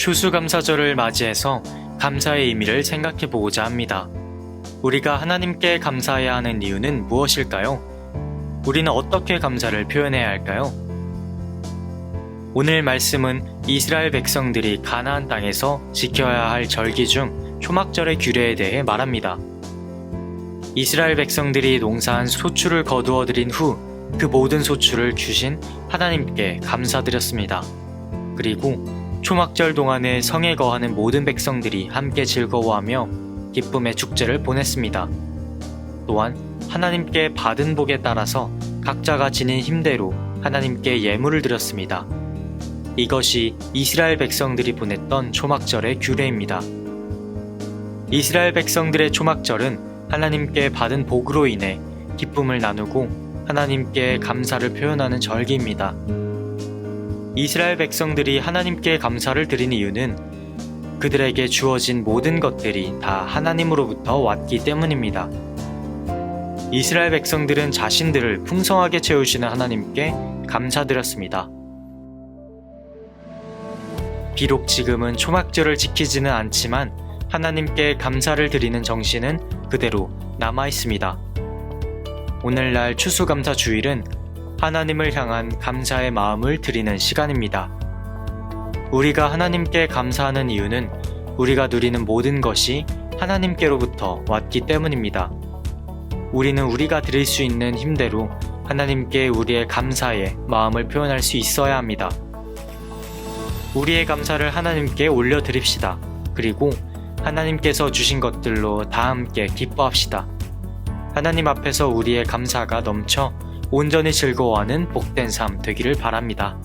추수감사절을 맞이해서 감사의 의미를 생각해 보고자 합니다. 우리가 하나님께 감사해야 하는 이유는 무엇일까요? 우리는 어떻게 감사를 표현해야 할까요? 오늘 말씀은 이스라엘 백성들이 가나안 땅에서 지켜야 할 절기 중 초막절의 규례에 대해 말합니다. 이스라엘 백성들이 농사한 소출을 거두어 들인 후 그 모든 소출을 주신 하나님께 감사드렸습니다. 그리고 초막절 동안에 성에 거하는 모든 백성들이 함께 즐거워하며 기쁨의 축제를 보냈습니다. 또한 하나님께 받은 복에 따라서 각자가 지닌 힘대로 하나님께 예물을 드렸습니다. 이것이 이스라엘 백성들이 보냈던 초막절의 규례입니다. 이스라엘 백성들의 초막절은 하나님께 받은 복으로 인해 기쁨을 나누고 하나님께 감사를 표현하는 절기입니다. 이스라엘 백성들이 하나님께 감사를 드린 이유는 그들에게 주어진 모든 것들이 다 하나님으로부터 왔기 때문입니다. 이스라엘 백성들은 자신들을 풍성하게 채우시는 하나님께 감사드렸습니다. 비록 지금은 초막절을 지키지는 않지만 하나님께 감사를 드리는 정신은 그대로 남아 있습니다. 오늘날 추수감사 주일은 하나님을 향한 감사의 마음을 드리는 시간입니다. 우리가 하나님께 감사하는 이유는 우리가 누리는 모든 것이 하나님께로부터 왔기 때문입니다. 우리는 우리가 드릴 수 있는 힘대로 하나님께 우리의 감사의 마음을 표현할 수 있어야 합니다. 우리의 감사를 하나님께 올려드립시다. 그리고 하나님께서 주신 것들로 다 함께 기뻐합시다. 하나님 앞에서 우리의 감사가 넘쳐 온전히 즐거워하는 복된 삶 되기를 바랍니다.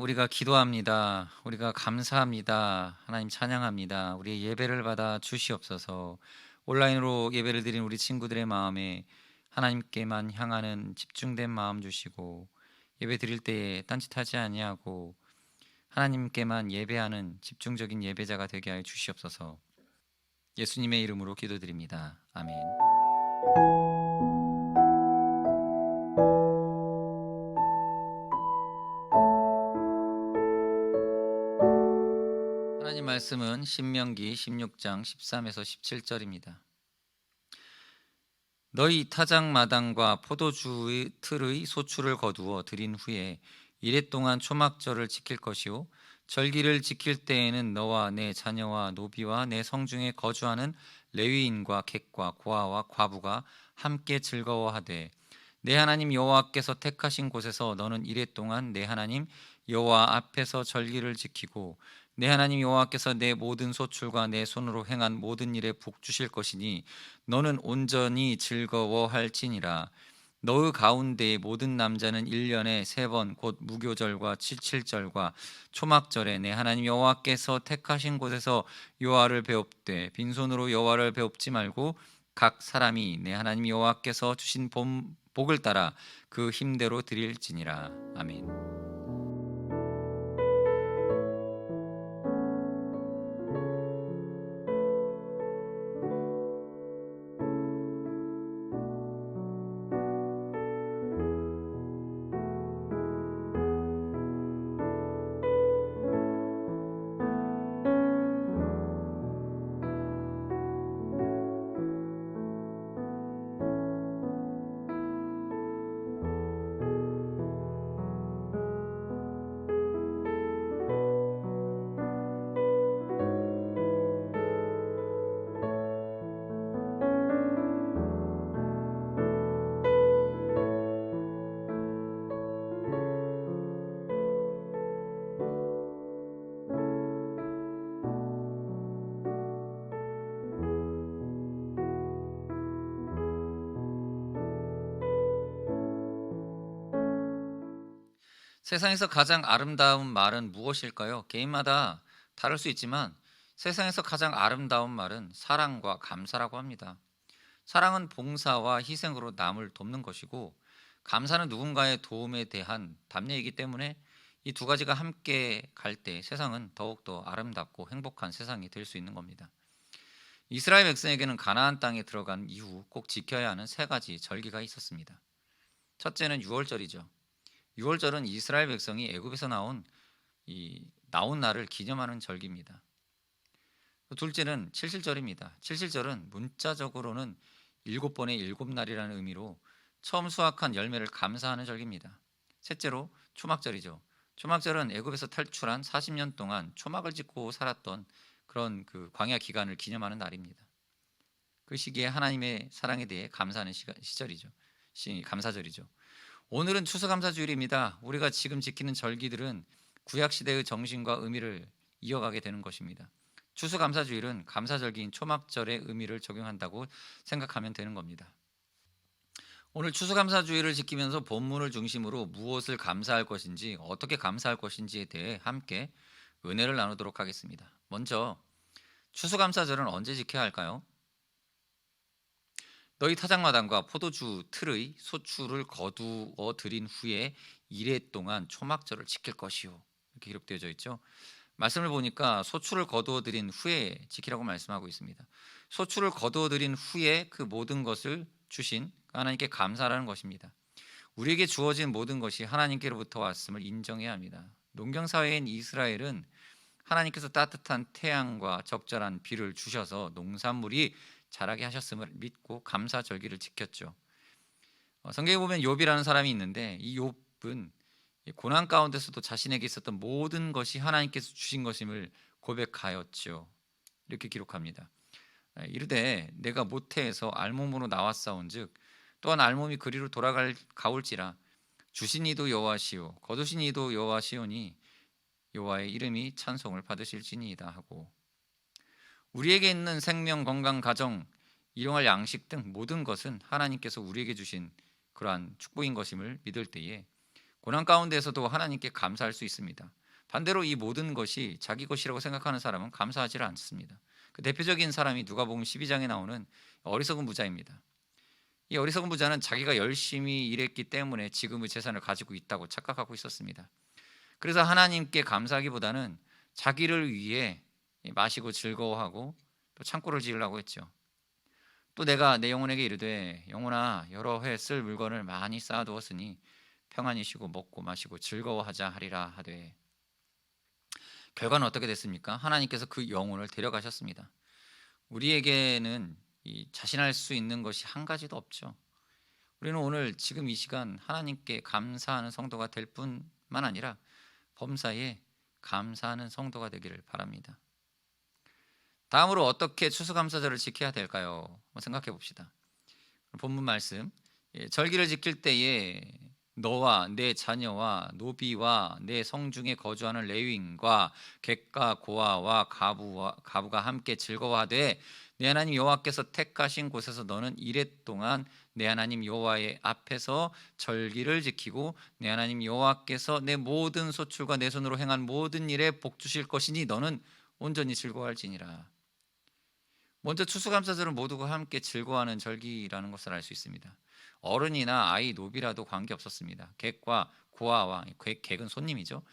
우리가 기도합니다. 우리가 감사합니다. 하나님 찬양합니다. 우리의 예배를 받아 주시옵소서. 온라인으로 예배를 드린 우리 친구들의 마음에 하나님께만 향하는 집중된 마음 주시고, 예배 드릴 때에 딴짓하지 아니하고 하나님께만 예배하는 집중적인 예배자가 되게 하여 주시옵소서. 예수님의 이름으로 기도드립니다. 아멘. 하나님 말씀은 신명기 16장 13에서 17절입니다. 너희 타작마당과 포도주 틀의 소출을 거두어 들인 후에 이레 동안 초막절을 지킬 것이요, 절기를 지킬 때에는 너와 내 자녀와 노비와 내 성중에 거주하는 레위인과 객과 고아와 과부가 함께 즐거워하되, 내 하나님 여호와께서 택하신 곳에서 너는 이레 동안 내 하나님 여호와 앞에서 절기를 지키고, 내 하나님 여호와께서 내 모든 소출과 내 손으로 행한 모든 일에 복 주실 것이니 너는 온전히 즐거워할지니라. 너의 가운데의 모든 남자는 1년에 3번 곧 무교절과 칠칠절과 초막절에 내 하나님 여호와께서 택하신 곳에서 여호와를 배웁되, 빈손으로 여호와를 배웁지 말고 각 사람이 내 하나님 여호와께서 주신 복을 따라 그 힘대로 드릴지니라. 아멘. 세상에서 가장 아름다운 말은 무엇일까요? 개인마다 다를 수 있지만 세상에서 가장 아름다운 말은 사랑과 감사라고 합니다. 사랑은 봉사와 희생으로 남을 돕는 것이고, 감사는 누군가의 도움에 대한 답례이기 때문에 이 두 가지가 함께 갈 때 세상은 더욱더 아름답고 행복한 세상이 될 수 있는 겁니다. 이스라엘 백성에게는 가나안 땅에 들어간 이후 꼭 지켜야 하는 3가지 절기가 있었습니다. 첫째는 유월절이죠. 유월절은 이스라엘 백성이 애굽에서 나온 날을 기념하는 절기입니다. 둘째는 칠칠절입니다. 칠칠절은 문자적으로는 7번의 7날이라는 의미로 처음 수확한 열매를 감사하는 절기입니다. 셋째로 초막절이죠. 초막절은 애굽에서 탈출한 40년 동안 초막을 짓고 살았던 그런 그 광야 기간을 기념하는 날입니다. 그 시기에 하나님의 사랑에 대해 감사하는 감사절이죠. 오늘은 추수감사주일입니다. 우리가 지금 지키는 절기들은 구약시대의 정신과 의미를 이어가게 되는 것입니다. 추수감사주일은 감사절기인 초막절의 의미를 적용한다고 생각하면 되는 겁니다. 오늘 추수감사주일을 지키면서 본문을 중심으로 무엇을 감사할 것인지, 어떻게 감사할 것인지에 대해 함께 은혜를 나누도록 하겠습니다. 먼저 추수감사절은 언제 지켜야 할까요? 너희 타작마당과 포도주 틀의 소출을 거두어 들인 후에 이레 동안 초막절을 지킬 것이요, 이렇게 기록되어져 있죠. 말씀을 보니까 소출을 거두어 들인 후에 지키라고 말씀하고 있습니다. 소출을 거두어 들인 후에 그 모든 것을 주신 하나님께 감사라는 것입니다. 우리에게 주어진 모든 것이 하나님께로부터 왔음을 인정해야 합니다. 농경사회인 이스라엘은 하나님께서 따뜻한 태양과 적절한 비를 주셔서 농산물이 자라게 하셨음을 믿고 감사절기를 지켰죠. 성경에 보면 욥이라는 사람이 있는데, 이 욥은 고난 가운데서도 자신에게 있었던 모든 것이 하나님께서 주신 것임을 고백하였죠. 이렇게 기록합니다. 이르되 내가 모태에서 알몸으로 나왔사온즉 또한 알몸이 그리로 가올지라 주신 이도 여호와시오 거두신 이도 여호와시오니 여호와의 이름이 찬송을 받으실지니이다 하고, 우리에게 있는 생명, 건강, 가정, 일용할 양식 등 모든 것은 하나님께서 우리에게 주신 그러한 축복인 것임을 믿을 때에 고난 가운데에서도 하나님께 감사할 수 있습니다. 반대로 이 모든 것이 자기 것이라고 생각하는 사람은 감사하지 않습니다. 그 대표적인 사람이 누가복음 12장에 나오는 어리석은 부자입니다. 이 어리석은 부자는 자기가 열심히 일했기 때문에 지금의 재산을 가지고 있다고 착각하고 있었습니다. 그래서 하나님께 감사하기보다는 자기를 위해 마시고 즐거워하고 또 창고를 지으려고 했죠. 또 내가 내 영혼에게 이르되 영혼아 여러 해 쓸 물건을 많이 쌓아두었으니 평안히 쉬고 먹고 마시고 즐거워하자 하리라 하되, 결과는 어떻게 됐습니까? 하나님께서 그 영혼을 데려가셨습니다. 우리에게는 이 자신할 수 있는 것이 한 가지도 없죠. 우리는 오늘 지금 이 시간 하나님께 감사하는 성도가 될 뿐만 아니라 범사에 감사하는 성도가 되기를 바랍니다. 다음으로 어떻게 추수감사절을 지켜야 될까요? 한번 생각해 봅시다. 본문 말씀, 절기를 지킬 때에 너와 내 자녀와 노비와 내 성중에 거주하는 레위인과 객과 고아와 가부가 함께 즐거워하되 내 하나님 여호와께서 택하신 곳에서 너는 이레 동안 내 하나님 여호와의 앞에서 절기를 지키고 내 하나님 여호와께서 내 모든 소출과 내 손으로 행한 모든 일에 복 주실 것이니 너는 온전히 즐거워할지니라. 먼저 추수감사절은 모두가 함께 즐거워하는 절기라는 것을 알 수 있습니다. 어른이나 아이, 노비라도 관계없었습니다. 객과 고아와, 객은 손님이죠.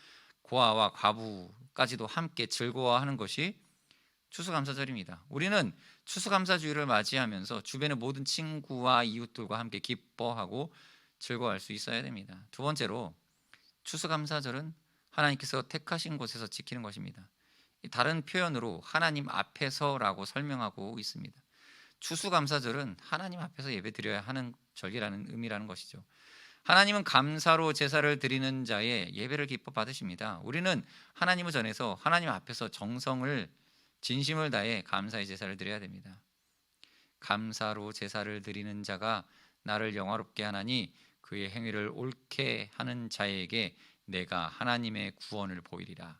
고아와 과부까지도 함께 즐거워하는 것이 추수감사절입니다. 우리는 추수감사주의를 맞이하면서 주변의 모든 친구와 이웃들과 함께 기뻐하고 즐거워할 수 있어야 됩니다. 두 번째로, 추수감사절은 하나님께서 택하신 곳에서 지키는 것입니다. 다른 표현으로 하나님 앞에서라고 설명하고 있습니다. 추수감사절은 하나님 앞에서 예배드려야 하는 절기라는 의미라는 것이죠. 하나님은 감사로 제사를 드리는 자의 예배를 기뻐 받으십니다. 우리는 하나님을 전해서 하나님 앞에서 정성을, 진심을 다해 감사의 제사를 드려야 됩니다. 감사로 제사를 드리는 자가 나를 영화롭게 하나니 그의 행위를 옳게 하는 자에게 내가 하나님의 구원을 보이리라.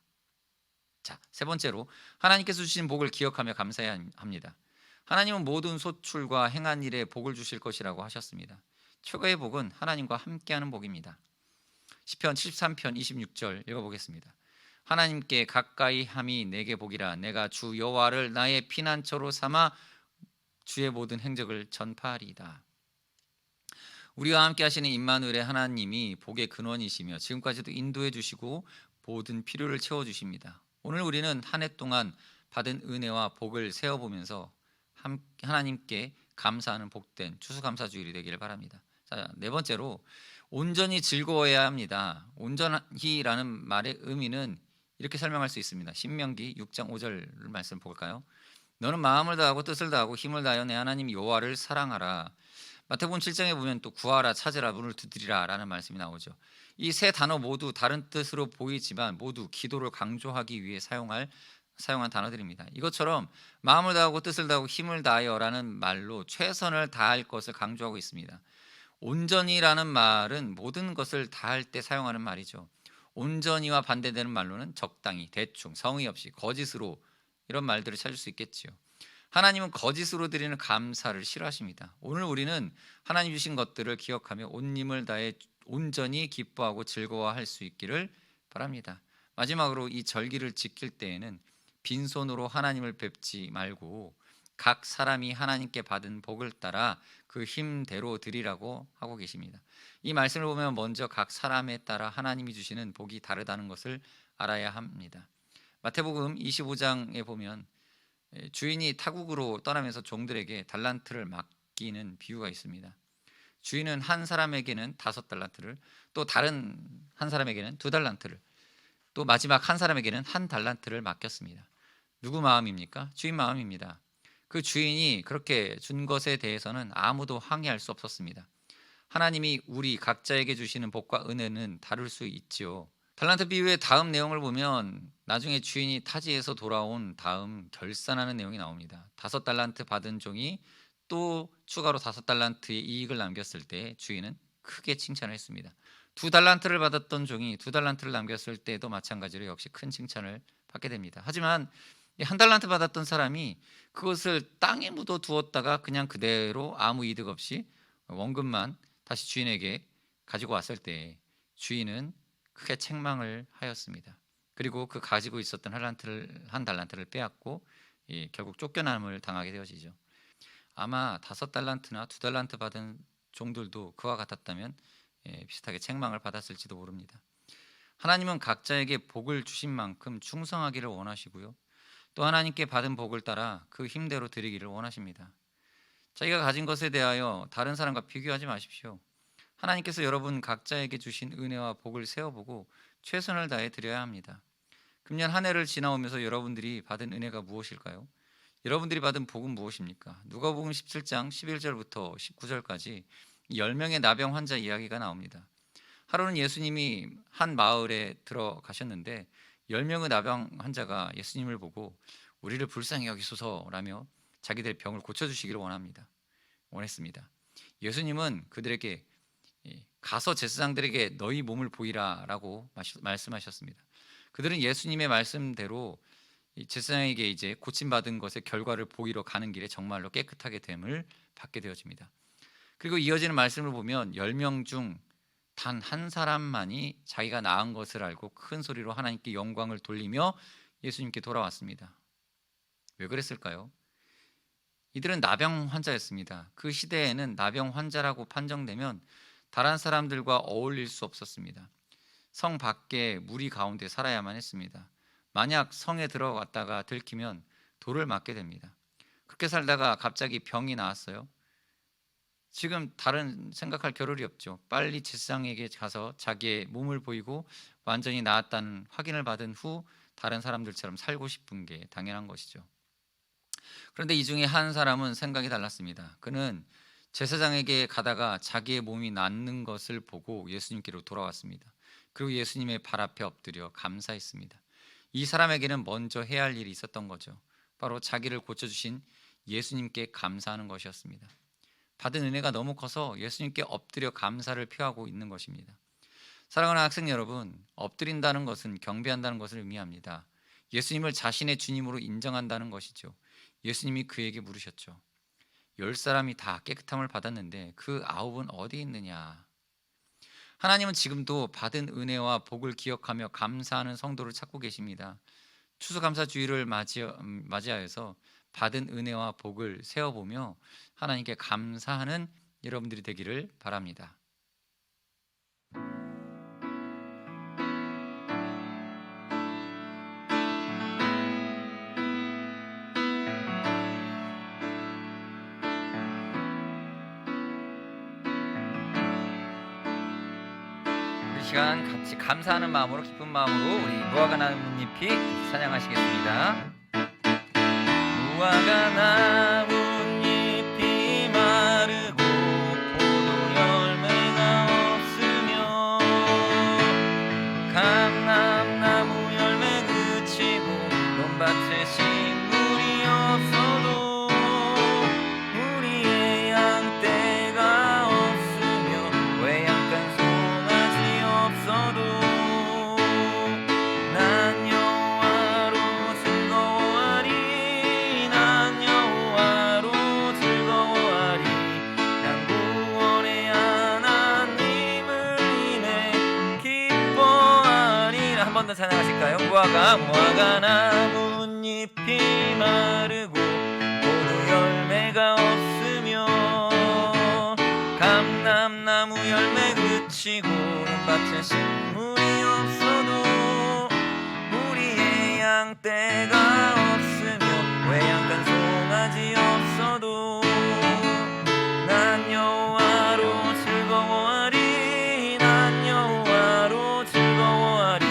자, 세 번째로, 하나님께서 주신 복을 기억하며 감사해야 합니다. 하나님은 모든 소출과 행한 일에 복을 주실 것이라고 하셨습니다. 최고의 복은 하나님과 함께하는 복입니다. 시편 73편 26절 읽어보겠습니다. 하나님께 가까이 함이 내게 복이라. 내가 주 여호와를 나의 피난처로 삼아 주의 모든 행적을 전파하리이다. 우리와 함께 하시는 임마누엘의 하나님이 복의 근원이시며 지금까지도 인도해 주시고 모든 필요를 채워 주십니다. 오늘 우리는 한 해 동안 받은 은혜와 복을 세어보면서 하나님께 감사하는 복된 추수감사주일이 되기를 바랍니다. 자, 네 번째로, 온전히 즐거워해야 합니다. 온전히라는 말의 의미는 이렇게 설명할 수 있습니다. 신명기 6장 5절 말씀 볼까요? 너는 마음을 다하고 뜻을 다하고 힘을 다하여 내 하나님 여호와를 사랑하라. 마태복음 7장에 보면 또 구하라, 찾으라, 문을 두드리라 라는 말씀이 나오죠. 이 세 단어 모두 다른 뜻으로 보이지만 모두 기도를 강조하기 위해 사용한 단어들입니다. 이것처럼 마음을 다하고 뜻을 다하고 힘을 다하여라는 말로 최선을 다할 것을 강조하고 있습니다. 온전히라는 말은 모든 것을 다할 때 사용하는 말이죠. 온전히와 반대되는 말로는 적당히, 대충, 성의 없이, 거짓으로, 이런 말들을 찾을 수 있겠지요. 하나님은 거짓으로 드리는 감사를 싫어하십니다. 오늘 우리는 하나님 주신 것들을 기억하며 온 힘을 다해 온전히 기뻐하고 즐거워할 수 있기를 바랍니다. 마지막으로, 이 절기를 지킬 때에는 빈손으로 하나님을 뵙지 말고 각 사람이 하나님께 받은 복을 따라 그 힘대로 드리라고 하고 계십니다. 이 말씀을 보면 먼저 각 사람에 따라 하나님이 주시는 복이 다르다는 것을 알아야 합니다. 마태복음 25장에 보면 주인이 타국으로 떠나면서 종들에게 달란트를 맡기는 비유가 있습니다. 주인은 한 사람에게는 5달란트를, 또 다른 한 사람에게는 2달란트를, 또 마지막 한 사람에게는 1달란트를 맡겼습니다. 누구 마음입니까? 주인 마음입니다. 그 주인이 그렇게 준 것에 대해서는 아무도 항의할 수 없었습니다. 하나님이 우리 각자에게 주시는 복과 은혜는 다를 수 있지요. 달란트 비유의 다음 내용을 보면 나중에 주인이 타지에서 돌아온 다음 결산하는 내용이 나옵니다. 5달란트 받은 종이 또 추가로 5달란트의 이익을 남겼을 때 주인은 크게 칭찬을 했습니다. 2달란트를 받았던 종이 2달란트를 남겼을 때도 마찬가지로 역시 큰 칭찬을 받게 됩니다. 하지만 1달란트 받았던 사람이 그것을 땅에 묻어 두었다가 그냥 그대로 아무 이득 없이 원금만 다시 주인에게 가지고 왔을 때 주인은 크게 책망을 하였습니다. 그리고 그 가지고 있었던 한 달란트를 빼앗고 결국 쫓겨남을 당하게 되어지죠. 아마 5달란트나 2달란트 받은 종들도 그와 같았다면 비슷하게 책망을 받았을지도 모릅니다. 하나님은 각자에게 복을 주신 만큼 충성하기를 원하시고요. 또 하나님께 받은 복을 따라 그 힘대로 드리기를 원하십니다. 자기가 가진 것에 대하여 다른 사람과 비교하지 마십시오. 하나님께서 여러분 각자에게 주신 은혜와 복을 세어보고 최선을 다해 드려야 합니다. 금년 한 해를 지나오면서 여러분들이 받은 은혜가 무엇일까요? 여러분들이 받은 복은 무엇입니까? 누가복음 17장 11절부터 19절까지 10명의 나병 환자 이야기가 나옵니다. 하루는 예수님이 한 마을에 들어가셨는데 10명의 나병 환자가 예수님을 보고 우리를 불쌍히 여기소서라며 자기들의 병을 고쳐주시기를 원했습니다. 예수님은 그들에게 가서 제사장들에게 너희 몸을 보이라라고 말씀하셨습니다. 그들은 예수님의 말씀대로 제사장에게 이제 고침받은 것의 결과를 보이러 가는 길에 정말로 깨끗하게 됨을 받게 되어집니다. 그리고 이어지는 말씀을 보면 10명 중 단 한 사람만이 자기가 나은 것을 알고 큰 소리로 하나님께 영광을 돌리며 예수님께 돌아왔습니다. 왜 그랬을까요? 이들은 나병 환자였습니다. 그 시대에는 나병 환자라고 판정되면 다른 사람들과 어울릴 수 없었습니다. 성 밖에 무리 가운데 살아야만 했습니다. 만약 성에 들어갔다가 들키면 돌을 맞게 됩니다. 그렇게 살다가 갑자기 병이 나왔어요. 지금 다른 생각할 겨를이 없죠. 빨리 제사장에게 가서 자기의 몸을 보이고 완전히 나았다는 확인을 받은 후 다른 사람들처럼 살고 싶은 게 당연한 것이죠. 그런데 이 중에 한 사람은 생각이 달랐습니다. 그는 제사장에게 가다가 자기의 몸이 낫는 것을 보고 예수님께로 돌아왔습니다. 그리고 예수님의 발 앞에 엎드려 감사했습니다. 이 사람에게는 먼저 해야 할 일이 있었던 거죠. 바로 자기를 고쳐주신 예수님께 감사하는 것이었습니다. 받은 은혜가 너무 커서 예수님께 엎드려 감사를 표하고 있는 것입니다. 사랑하는 학생 여러분, 엎드린다는 것은 경배한다는 것을 의미합니다. 예수님을 자신의 주님으로 인정한다는 것이죠. 예수님이 그에게 물으셨죠. 10사람이 다 깨끗함을 받았는데 그 9은 어디 있느냐? 하나님은 지금도 받은 은혜와 복을 기억하며 감사하는 성도를 찾고 계십니다. 추수감사주의를 맞이하여서 받은 은혜와 복을 세어보며 하나님께 감사하는 여러분들이 되기를 바랍니다. 이 시간 같이 감사하는 마음으로 기쁜 마음으로 우리 무화과 나뭇잎이 찬양하시겠습니다. 무화과 나뭇잎이 마르고 포도 열매가 없으며 감람나무 열매 그치고 논밭에 식물이 없어도 우리의 양떼가 없으며 외양간 송아지 없어도 난 여호와로 즐거워하리 난 여호와로 즐거워하리 난 구원의 하나님을 인해 기뻐하리. 한 번 더 찬양하실까요? 무화과 나뭇잎이 마르고 포도 열매가 없으며 감람나무 열매 그치고 논밭에 식물이 없어도 우리의 양떼가 없으며 외양간 송아지 없어도 난 여호와로 즐거워하리 난 여호와로 즐거워하리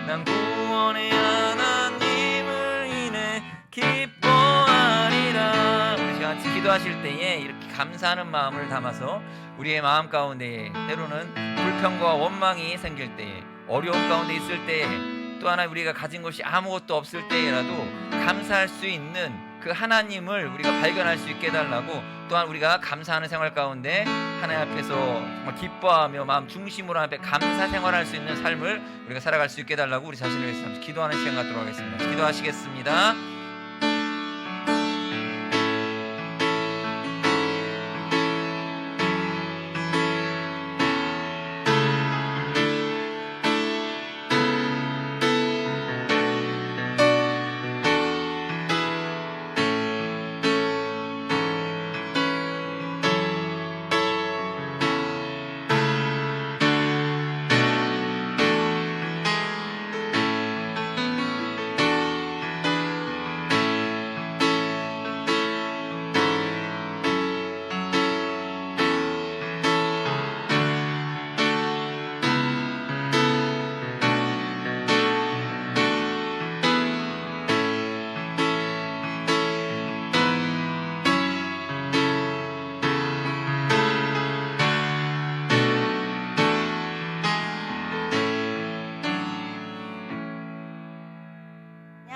난 구원의 하나님을 인해 기뻐하리라. 우리 같이 기도하실 때에 이렇게 감사하는 마음을 담아서 우리의 마음 가운데 때로는 불평과 원망이 생길 때에 어려움 가운데 있을 때에 또 하나 우리가 가진 것이 아무것도 없을 때라도 감사할 수 있는 그 하나님을 우리가 발견할 수 있게 해달라고 또한 우리가 감사하는 생활 가운데 하나님 앞에서 정말 기뻐하며 마음 중심으로 앞에 감사 생활할 수 있는 삶을 우리가 살아갈 수 있게 해달라고 우리 자신을 위해서 기도하는 시간 갖도록 하겠습니다. 기도하시겠습니다.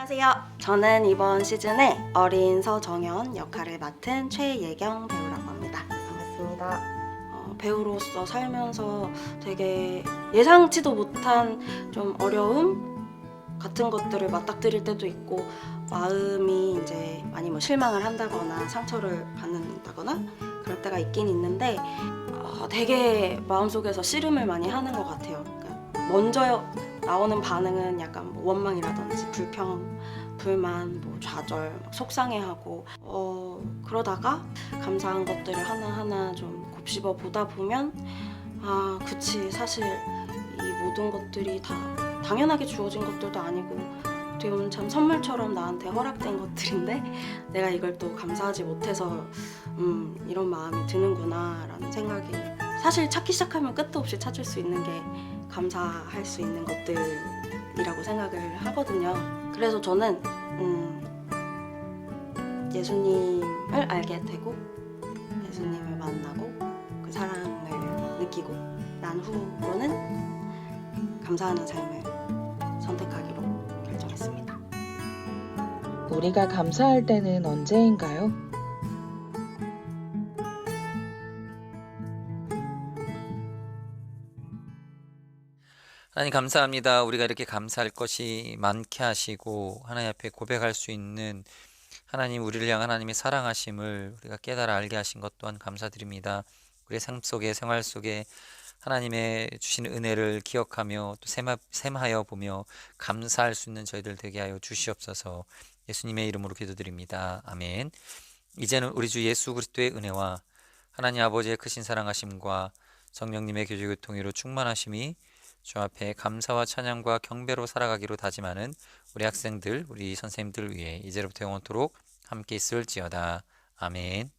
안녕하세요. 저는 이번 시즌에 어린 서정연 역할을 맡은 최예경 배우라고 합니다. 반갑습니다. 배우로서 살면서 되게 예상치도 못한 좀 어려움 같은 것들을 맞닥뜨릴 때도 있고, 마음이 이제 많이 뭐 실망을 한다거나 상처를 받는다거나 그럴 때가 있긴 있는데, 되게 마음속에서 씨름을 많이 하는 것 같아요. 그러니까 먼저 나오는 반응은 약간 뭐 원망이라든지 불평, 불만, 뭐 좌절, 막 속상해하고, 그러다가 감사한 것들을 하나하나 좀 곱씹어 보다 보면, 그치, 사실 이 모든 것들이 다 당연하게 주어진 것들도 아니고 어떻게 보면 참 선물처럼 나한테 허락된 것들인데 내가 이걸 또 감사하지 못해서 이런 마음이 드는구나 라는 생각이, 사실 찾기 시작하면 끝도 없이 찾을 수 있는 게 감사할 수 있는 것들이라고 생각을 하거든요. 그래서 저는 예수님을 알게 되고 예수님을 만나고 그 사랑을 느끼고 난 후로는 감사하는 삶을 선택하기로 결정했습니다. 우리가 감사할 때는 언제인가요? 하나님 감사합니다. 우리가 이렇게 감사할 것이 많게 하시고 하나님 앞에 고백할 수 있는 하나님, 우리를 향한 하나님의 사랑하심을 우리가 깨달아 알게 하신 것 또한 감사드립니다. 우리의 삶 속에, 생활 속에 하나님의 주신 은혜를 기억하며 또 샘하여 보며 감사할 수 있는 저희들 되게 하여 주시옵소서. 예수님의 이름으로 기도드립니다. 아멘. 이제는 우리 주 예수 그리스도의 은혜와 하나님 아버지의 크신 사랑하심과 성령님의 교제 교통으로 충만하심이 주 앞에 감사와 찬양과 경배로 살아가기로 다짐하는 우리 학생들, 우리 선생님들 위해 이제로부터 영원토록 함께 있을지어다. 아멘.